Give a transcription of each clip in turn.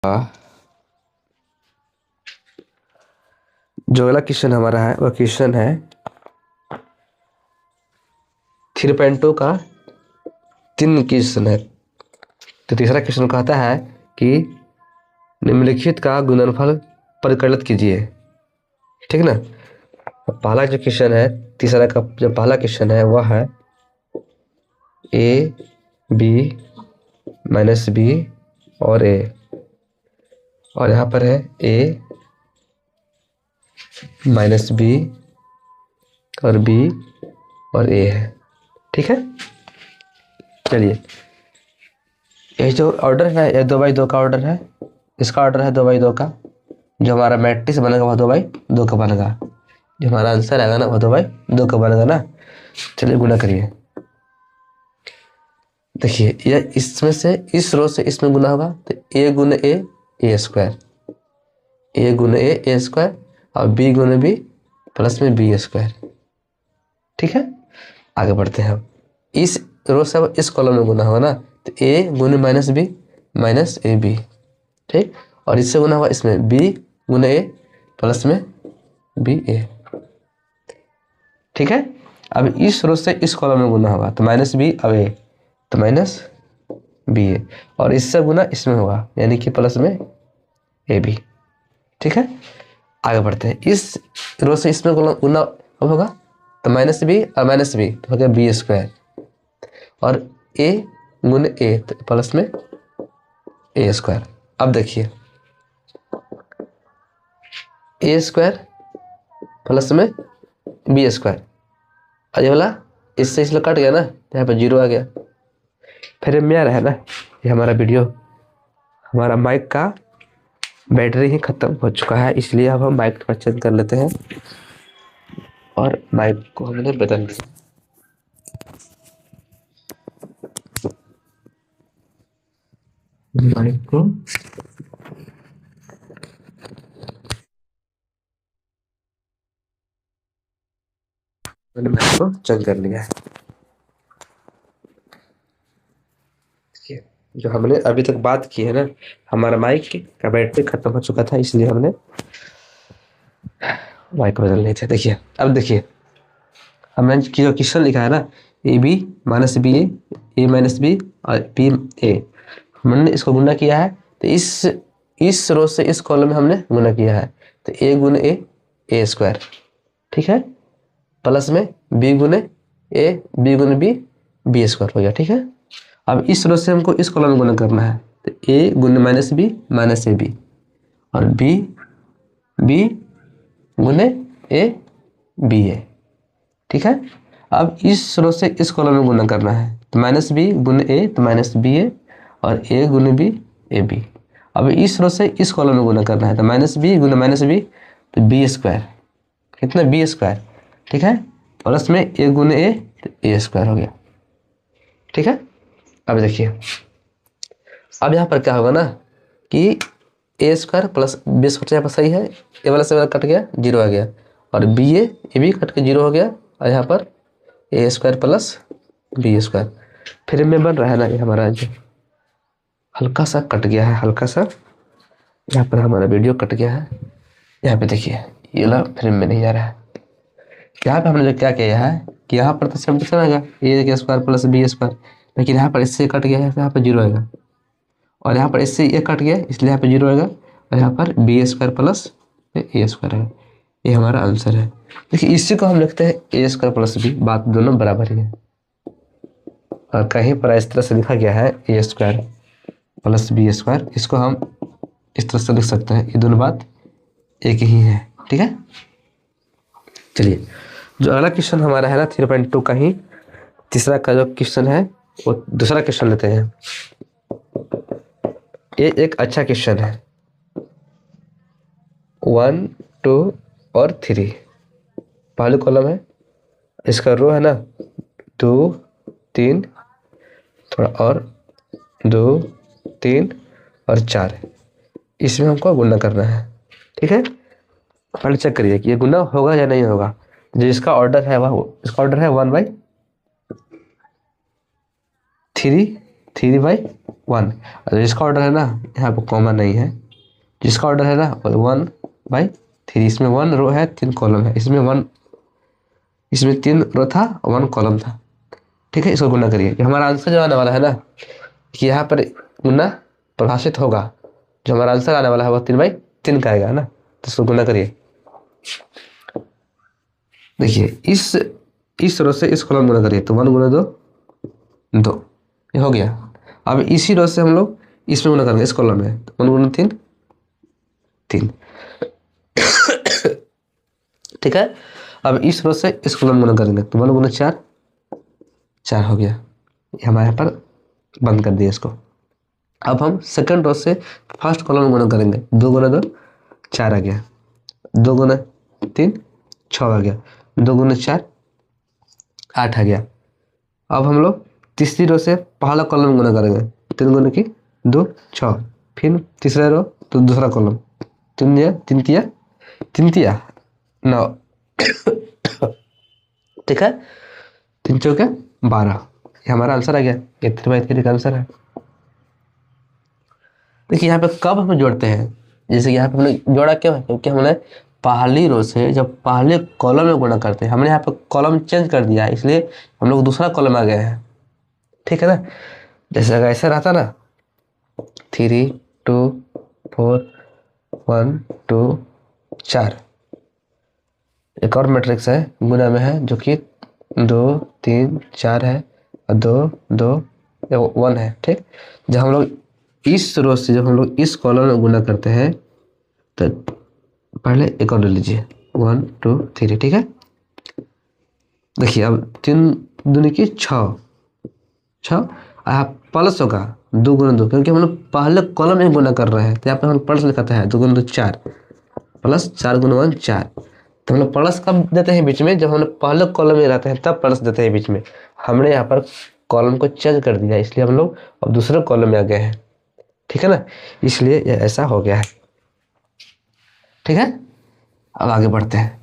जो अगला क्वेश्चन हमारा है वह क्वेश्चन है 3.2 का 3 क्वेश्चन है। तो तीसरा क्वेश्चन कहता है कि निम्नलिखित का गुणनफल परिकलित कीजिए। ठीक ना। पहला जो क्वेश्चन है, तीसरा का जो पहला क्वेश्चन है वह है ए बी माइनस बी और ए, और यहाँ पर है ए माइनस बी और बी और ए है। ठीक है। चलिए, ये जो ऑर्डर है ये 2x2 का ऑर्डर है। इसका ऑर्डर है 2x2 का। जो हमारा मैट्रिक्स बनेगा वह 2x2 का बनेगा। जो हमारा आंसर आएगा ना वह 2x2 का बनेगा ना। चलिए गुणा करिए। देखिए यह इसमें से इस रो से इसमें गुना होगा तो ए गुने ए स्क्वायर, ए गुने ए स्क्वायर और बी गुने बी प्लस में बी स्क्वायर। ठीक है। आगे बढ़ते हैं। इस रो से अब इस कॉलम में गुना होगा ना तो ए गुने minus b minus a b. ठीक। और इससे गुना हुआ इसमें बी गुने ए प्लस में बी ए। ठीक है। अब इस रो से इस कॉलम में गुना होगा तो माइनस बी अब ए तो माइनस बी ए, और इससे गुना इसमें होगा यानी कि प्लस में ए बी। ठीक है। आगे बढ़ते हैं। इस रो से इसमें गुना अब होगा तो माइनस बी और माइनस बी तो हो गया बी स्क्वायर, और ए गुने ए तो प्लस में ए स्क्वायर। अब देखिए ए स्क्वायर प्लस में बी स्क्वायर, और ये वाला इससे इसलिए कट गया ना, यहाँ पर 0 आ गया। फिर में आ रहा है ना, ये हमारा वीडियो, हमारा माइक का बैटरी ही खत्म हो चुका है, इसलिए अब हम माइक का चेंज कर लेते हैं और माइक को हमने बदल दिया। माइक को मैंने माइक को चेंज कर लिया है। जो हमने अभी तक बात की है ना, हमारा माइक का बैटरी खत्म हो चुका था, इसलिए हमने माइक बदल लिए थे। देखिए अब देखिए हमने जो क्वेश्चन लिखा है ना a b minus b a minus b और बी ए, हमने इसको गुना किया है तो इस रो से इस कॉलम में हमने गुना किया है तो ए गुने ए स्क्वायर। ठीक है। प्लस में बी गुने बी गुने बी स्क्वायर हो गया। ठीक है। अब इस रो से हमको इस कॉलम में गुना करना है तो ए गुने minus b minus a b और बी गुने ए बी ए। ठीक है। अब इस रो से इस कॉलम में गुना करना है तो माइनस बी गुने ए तो माइनस बी ए और ए गुने बी ए बी। अब इस रो से इस कॉलम में गुना करना है तो माइनस बी गुने माइनस बी तो बी स्क्वायर, कितना बी स्क्वायर। ठीक है। प्लस में ए गुने ए तो ए स्क्वायर हो गया। ठीक है। अब देखिए अब यहाँ पर क्या होगा ना कि ए स्क्वायर प्लस बी स्क्वायर यहाँ पर सही है, ए वाला से वाला कट गया 0 आ गया, और बी ए भी कट के 0 हो गया, और यहाँ पर ए स्क्वायर प्लस बी स्क्वायर। फिर में बन रहा है ना ये हमारा जो हल्का सा कट गया है, हल्का सा यहाँ पर हमारा वीडियो कट गया है। यहाँ पे देखिए ये वाला फ्रेम में नहीं आ रहा है। यहाँ पे हमने जो क्या किया है कि यहाँ पर तो सेम टू सेम आएगा ए स्क्वायर प्लस बी स्क्वायर, लेकिन यहाँ पर इससे कट गया है तो यहाँ पर 0 आएगा, और यहाँ पर इससे ये कट गया इसलिए यहाँ पे 0 आएगा, और यहाँ पर बी स्क्वायर प्लस ए स्क्वायर है। ये हमारा आंसर है। देखिए इसी को हम लिखते हैं ए स्क्वायर प्लस बी, बात दोनों बराबर ही है। और कहीं पर इस तरह से लिखा गया है ए स्क्वायर प्लस बी स्क्वायर, इसको हम इस तरह से लिख सकते हैं, ये दोनों बात एक ही है। ठीक है। चलिए जो अगला क्वेश्चन हमारा है ना 3.2 का ही तीसरा का जो क्वेश्चन है वो दूसरा क्वेश्चन लेते हैं। ये एक अच्छा क्वेश्चन है। 1 2 और 3 पहले कॉलम है, इसका रो है ना 2 3 थोड़ा और 2 3 और 4, इसमें हमको गुना करना है। ठीक है। पहले चेक करिए कि ये गुना होगा या नहीं होगा। जो इसका ऑर्डर है वह इसका ऑर्डर है 1/3 3/1। जिसका ऑर्डर है ना, यहाँ पर कॉमा नहीं है, जिसका ऑर्डर है ना 1/3। इसमें 1 रो है 3 कॉलम है, इसमें 3 रो था 1 कॉलम था। ठीक है, इसको गुना करिए। हमारा आंसर जो आने वाला है ना, कि यहाँ पर गुना परिभाषित होगा, जो हमारा आंसर आने वाला है वो 3/3 का आएगा ना, तो इसको गुना करिए। देखिए इस रो से इस कॉलम गुना करिए, तो 1 गुना 2 2, ये हो गया। अब इसी रो से हम लोग इसमें गुना करेंगे, इस कॉलम में, तो 1 गुना 3 3। ठीक है, अब इस रो से इस कॉलम गुना करेंगे, तो 1 गुना 4 4 हो गया। ये हमारे यहाँ पर बंद कर दिया इसको। अब हम सेकंड रो से फर्स्ट कॉलम में गुना करेंगे, 2 गुना 2 4 आ गया, 2 गुना 3 6 आ गया, 2 गुना 4 8 आ गया। अब हम लोग तीसरी रो से पहला कॉलम गुना करेंगे, 3 गुना की 2 6, फिर तीसरा रो तो दूसरा कॉलम, 3 तिया 9। ठीक है, 3 चौके 12, ये हमारा आंसर आ गया। ये 3/3 का आंसर है। देखिए यहाँ पे कब हम जोड़ते हैं, जैसे यहाँ पे हमने जोड़ा क्यों है, क्योंकि हमने पहली रो से जब पहले कॉलम में गुणा करते हैं, हमने यहाँ पे कॉलम चेंज कर दिया है, इसलिए हम लोग दूसरा कॉलम आ गए हैं। ठीक है ना, जैसे अगर ऐसा रहता ना 3 2 4 1 2 4, एक और मैट्रिक्स है गुना में है, जो कि 2 3 4 है और 2 2 1 है। ठीक, जब हम लोग इस रो से जब हम लोग इस कॉलम में गुना करते हैं, तो पहले एक और ले लीजिए 1 2 3। ठीक है, देखिए अब 3 दूनी की 6 प्लस होगा 2 गुना 2, क्योंकि हम लोग पहले कॉलम में गुना कर रहे हैं, तो यहाँ पे हम प्लस लिखाते हैं 2 गुना 2 4 प्लस 4 गुना 1 4। तो हम लोग प्लस कब देते हैं बीच में, जब हम लोग पहले कॉलम में रहते हैं तब प्लस देते हैं बीच में। हमने यहाँ पर कॉलम को चेंज कर दिया, इसलिए हम लोग अब दूसरे कॉलम में आ गए हैं। ठीक है ना, इसलिए ये ऐसा हो गया है। ठीक है, अब आगे बढ़ते हैं।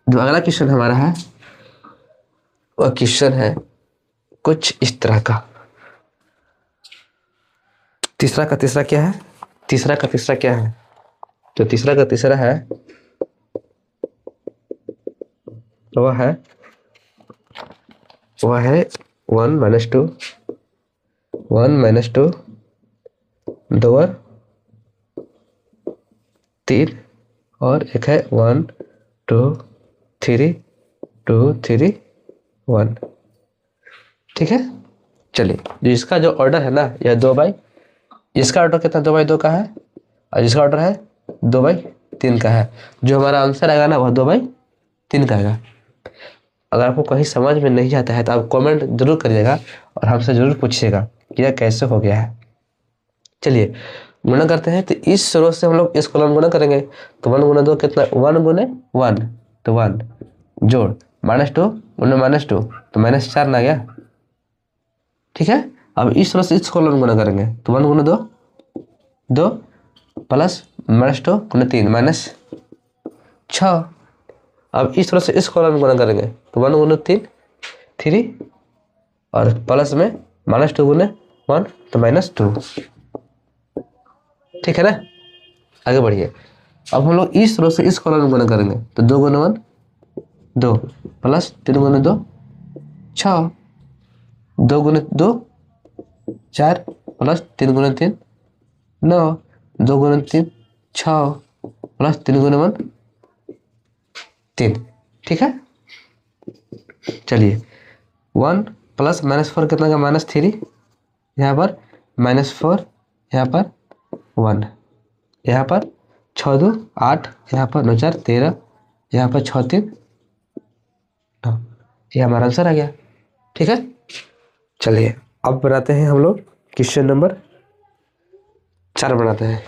जो अगला क्वेश्चन हमारा है वह क्वेश्चन है कुछ इस तरह का। तीसरा का तीसरा क्या है, तीसरा का तीसरा क्या है, तो तीसरा का तीसरा है वह है 1 - 2 1 - 2 2 और 3, और एक है 1 2 3 2 3 1। ठीक है, चलिए जो इसका जो ऑर्डर है ना, यह 2/, इसका ऑर्डर कितना 2/2 का है, और इसका ऑर्डर है 2/3 का है। जो हमारा आंसर आएगा ना वह 2/3 का आएगा। अगर आपको कहीं समझ में नहीं आता है तो आप कमेंट जरूर करिएगा और हमसे जरूर पूछिएगा कि यह कैसे हो गया है। चलिए गुणा करते हैं, तो इस रो से हम लोग इस कॉलम गुणा करेंगे, तो 1 गुना 2 कितना 1 गुने 1, तो 1 जोड़ -2 गुने -2, तो -4 ना गया। ठीक है, अब इस रो से इस कॉलम गुणा करेंगे, तो 1 गुना 2 2 प्लस -2 गुना 3 -6। अब इस रो से इस कॉलम गुणा करेंगे, तो 1 गुना 3 3, और प्लस में -2 गुने 1, तो -2। ठीक है ना, आगे बढ़िए। अब हम लोग इस रो से इस कॉलम में गुणा करेंगे, तो 2 गुना 1 2 प्लस 3 गुना 2 6, 2 गुना 2 4 प्लस 3 गुना 3 9, 2 गुना 3 6 प्लस 3 गुना 1 3। ठीक है, चलिए 1 प्लस -4 कितना का -3, यहाँ पर -4, यहाँ पर 1, यहाँ पर 6 2 8, यहाँ पर 9 4 13, यहाँ पर 6 3 9, ये हमारा आंसर आ गया। ठीक है, चलिए अब बनाते हैं हम लोग क्वेश्चन नंबर 4 बनाते हैं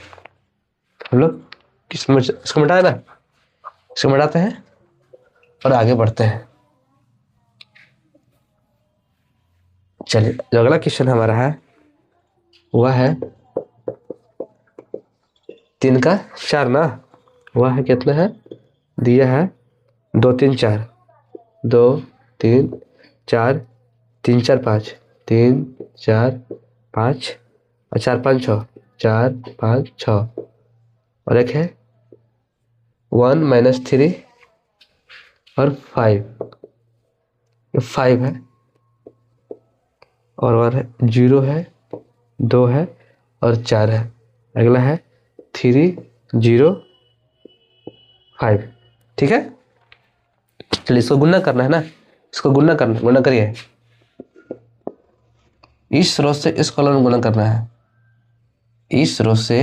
हम लोग। इसको मिटाए ना, इसको मिटाते हैं और आगे बढ़ते हैं। चलिए जो अगला क्वेश्चन हमारा है वह है 3 का 4 ना, वह है कितना है, दिया है 2 3 4 2 3 4 3 4 5 3 4 5 और 4 5 6, 4 5 6 और एक है 1 माइनस 3 और 5, ये 5 है और 1 है, 0 है, 2 है और 4 है। अगला है 3 0 5। ठीक है, चलिए इसको गुणा करना है ना, इसको गुणा करना, गुणा करिए। इस रो से इस कॉलम में गुणा करना है, इस रो से,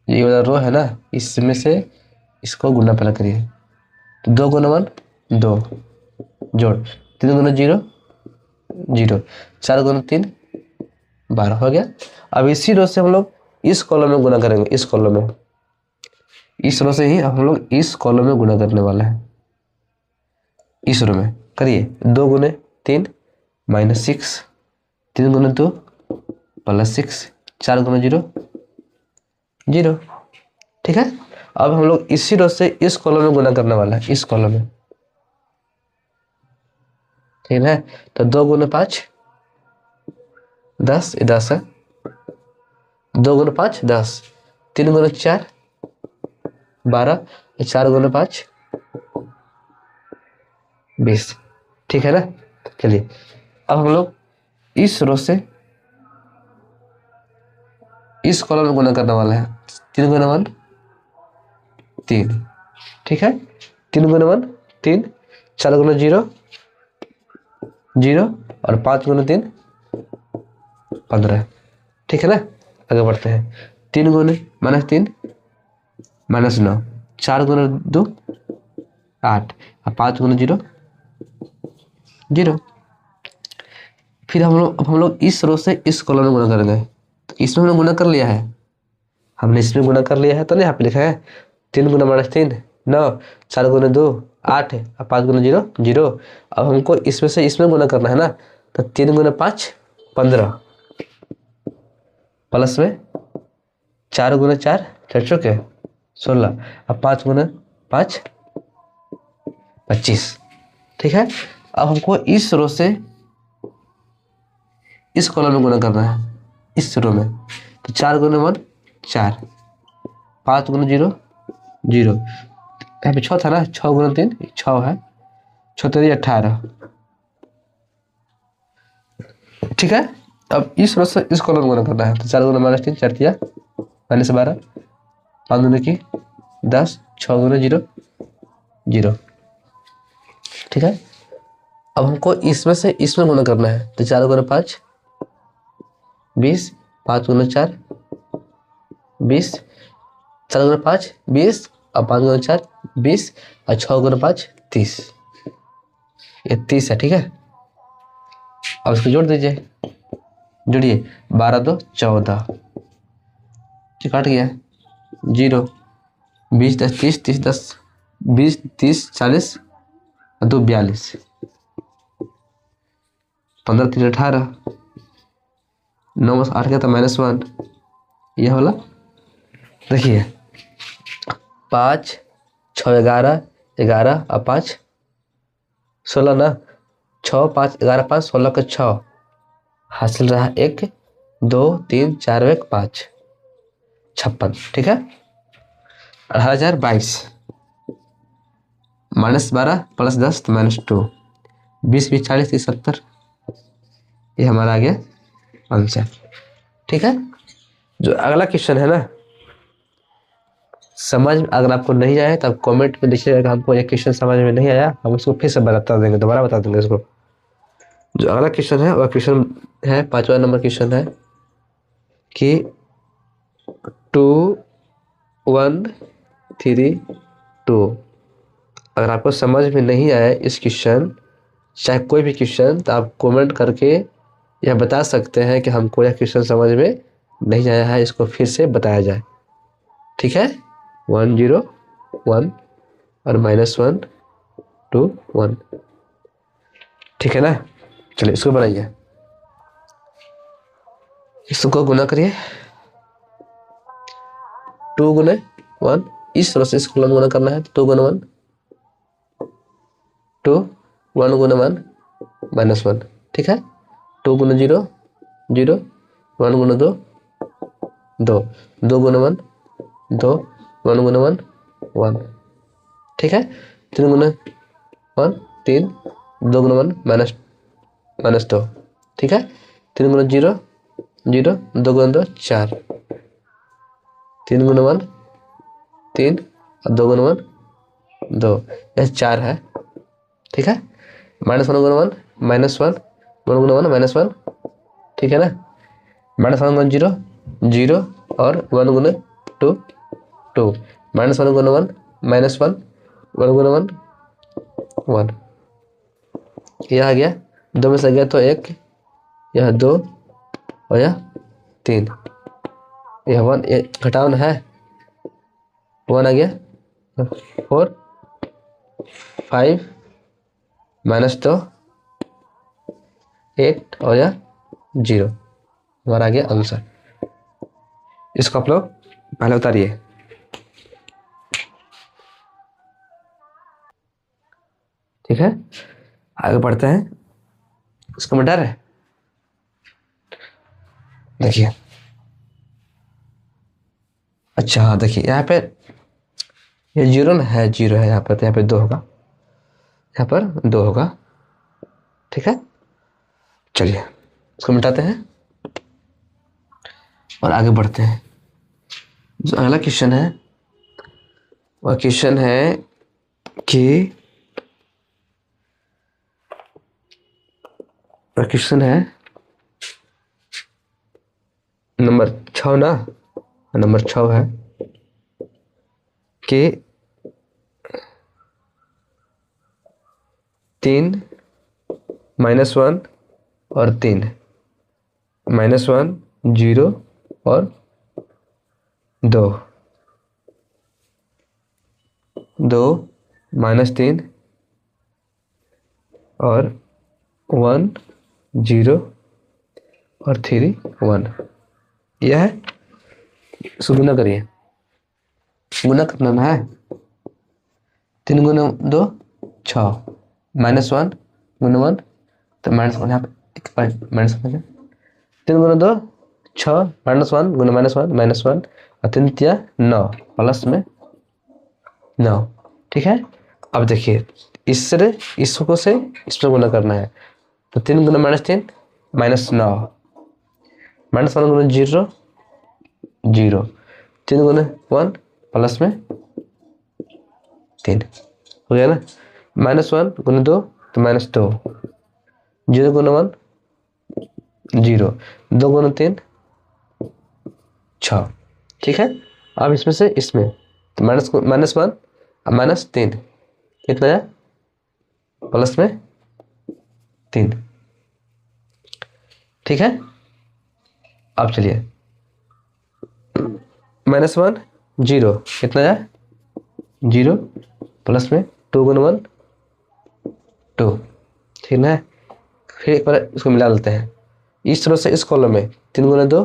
ये वाला रो है ना, इसमें से इसको गुणा पहले करिए। तो 2 गुना 1 2 जोड़ 3 गुना 0 0, 4 गुना 3 12 हो गया। अब इसी रो से हम लोग इस कॉलम में गुणा करेंगे, इस कॉलम में, इस रो से ही हम लोग इस कॉलम में गुणा करने वाले हैं। इस रो में करिए, 2 गुने 3 माइनस 6, 3 गुने 2 प्लस 6, 4 गुना 0 0। ठीक है, अब हम लोग इसी रो से इस कॉलम में गुणा करने वाला है, इस कॉलम में। ठीक है, तो 2 गुने 5 10, 10 है, 2 गुने 5 10, 3 गुने 4 12, 4 गुने 5 20। ठीक है ना, चलिए अब हम लोग इस रो से इस कॉलम में गुणा करने वाला है। 3 गुना 1 3, ठीक है, 3 गुना 1 3, 4 गुना 0 0 और 5 गुना 3 15। ठीक है ना, आगे बढ़ते हैं। 3 गुने माइनस 3 माइनस 9, 4 गुना 2 8 और 5 गुना 0 0। फिर हम लोग इस रो से इस कॉलम में गुणा करेंगे। तो इसमें हमने गुणा कर लिया है, हमने इसमें गुणा कर लिया है, तो यहाँ पे लिखा है 3 गुना माइनस 3 9, 4 गुना 2 8 और 5 गुना 0 0। अब हमको इसमें से इसमें गुणा करना है ना, तो 3 गुना 5 15 प्लस में 4 गुना 4 4 चौके 16 और 5 गुना 5 25। ठीक है, अब हमको इस रो से इस कॉलम में गुणा करना है, इस रो में। तो 4 गुना 1 4, 5 गुना 0 0, यहाँ पे 6 था ना, 6 गुना 3 6 है, 6 3 18। ठीक है, अब इस रो से इस कॉलम में गुणा करना है। तो 4 गुना माइनस 3 4 तिया माइनस 12, 5 गुना की 10, 6 गुना 0 0। ठीक है, अब हमको इसमें से इसमें गुणा करना है। तो 4 गुना 5 20, 5 गुना 4 20, 4 गुना 5 20 और 5 गुना 4 20 और 6 गुना 5 30, ये 30 है। ठीक है, अब इसको जोड़ दीजिए, जोड़िए 12 2 14, कट गया 0 20 10 30 30 10 20 30 40 और 2 42, 15 3 18, 9 8 का तो -1, यह वाला देखिए 5 6 11 11 और 5 16 ना, 6 5 11 5 16 का 6 हासिल रहा 1 2 3 4 1 5 56। ठीक है, 18,022 -12 प्लस 10 तो -2, 20 20 40 30 70, ये हमारा आ गया आंसर। ठीक है, जो अगला क्वेश्चन है ना, समझ अगर आपको नहीं आया तो आप कमेंट में लिखिएगा हमको ये क्वेश्चन समझ में नहीं आया, हम उसको फिर से बता देंगे, दोबारा बता देंगे इसको। जो अगला क्वेश्चन है वह क्वेश्चन है 5वां नंबर क्वेश्चन है कि 2 1 3 2। अगर आपको समझ में नहीं आया इस क्वेश्चन, चाहे कोई भी क्वेश्चन, तो आप कमेंट करके यह बता सकते हैं कि हमको यह क्वेश्चन समझ में नहीं आया है, इसको फिर से बताया जाए। ठीक है, 1 0 1 और -1 2 1। ठीक है ना, चलिए इसको बनाइए, इसको गुना करिए। 2 गुने 1, इस तरह से इसको गुना करना है। 2 गुना 1 2, 1 गुना 1 -1। ठीक है, 2 गुना 0 0, 1 गुना 2 2, 2 गुना 1 2, 1 गुना 1 1, ठीक है। 3 गुना 1 3, 2 गुना 1 माइनस 2, ठीक है। 3 गुना 0 0, 2 गुना 2 4, 3 गुना 1 3 और 2 गुना 1 2, यह 4 है, ठीक है। -1 गुना 1 -1, 1 गुना 1 -1, ठीक है ना। -1 गुना 0 0 और 1 गुना 2 2, -1 गुना 1 -1, 1 गुना 1 1, यह आ गया 2 में से गया तो 1, यह 2 और यह 3, यह 1 घटाव है 1 आ गया 4 5 -2 8 और यह 0, हमारा आ गया आंसर। इसको आप लोग पहले उतारिए। ठीक है, आगे बढ़ते हैं। इसको में डर है, देखिए। अच्छा हाँ, देखिए यहाँ पे ये 0 न है, 0 है यहाँ पर, तो यहाँ पे 2 होगा, यहाँ पर 2 होगा, ठीक है। चलिए इसको मिटाते हैं और आगे बढ़ते हैं। जो अगला क्वेश्चन है वह क्वेश्चन है कि नंबर 6 ना, नंबर 6 है कि 3 -1 और 3 -1 0 और 2 2 -3 और 1 0 और 3 1, यह है। इसको गुना करिए, गुना कितना है 3 गुना 2 6, -1 गुना 1 तो -1, यहाँ पे एक -1, 3 गुना 2 6, -1 गुना -1 और 3 3 9 प्लस में 9, ठीक है। अब देखिए इसको से इसमें गुना करना है, तो 3 गुना -3 -9, -1 गुना 0 0, 3 गुना 1 प्लस में 3, हो गया ना। -1 गुना 2 तो -2, 0 गुना 1 0, 2 गुना 3 6, ठीक है। अब इसमें से इसमें तो -1 -3 कितना है प्लस में 3, ठीक है। अब चलिए -1 0 कितना है 0 प्लस में 2 गुना 1 2, ठीक है। फिर एक बार इसको मिला लेते हैं इस तरह से, इस कॉलम में 3 गुना 2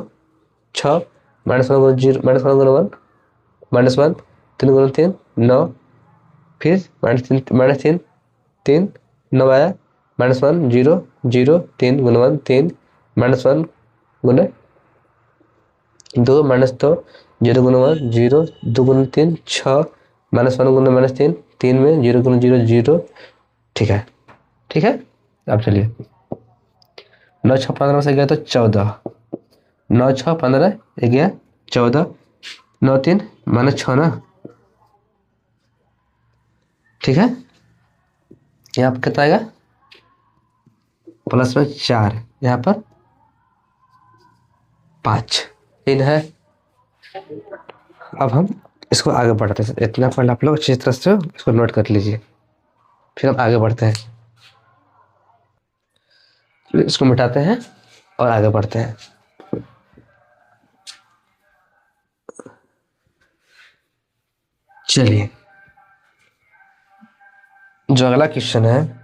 6, -1 गुना 0 -1 गुना 1 -1, 3 गुना 3 9, फिर -3 3 9 आया, -1 0 0 3 गुना 1 3, -1 गुना 2 -2 0 गुना 1 0, 2 गुना 3 6, -1 गुना -3 3 में 0 गुना 0 0, ठीक है, ठीक है। अब चलिए 9 6 15 से गया तो 14, 9 6 15 गया 14, 9 3 -6 ना, ठीक है। यहाँ पर कितना आएगा प्लस में 4, यहाँ पर 5, 3 है। अब हम इसको आगे बढ़ते हैं, इतना पहले आप लोग अच्छी तरह से इसको नोट कर लीजिए, फिर हम आगे बढ़ते हैं। इसको मिटाते हैं और आगे बढ़ते हैं। चलिए जो अगला क्वेश्चन है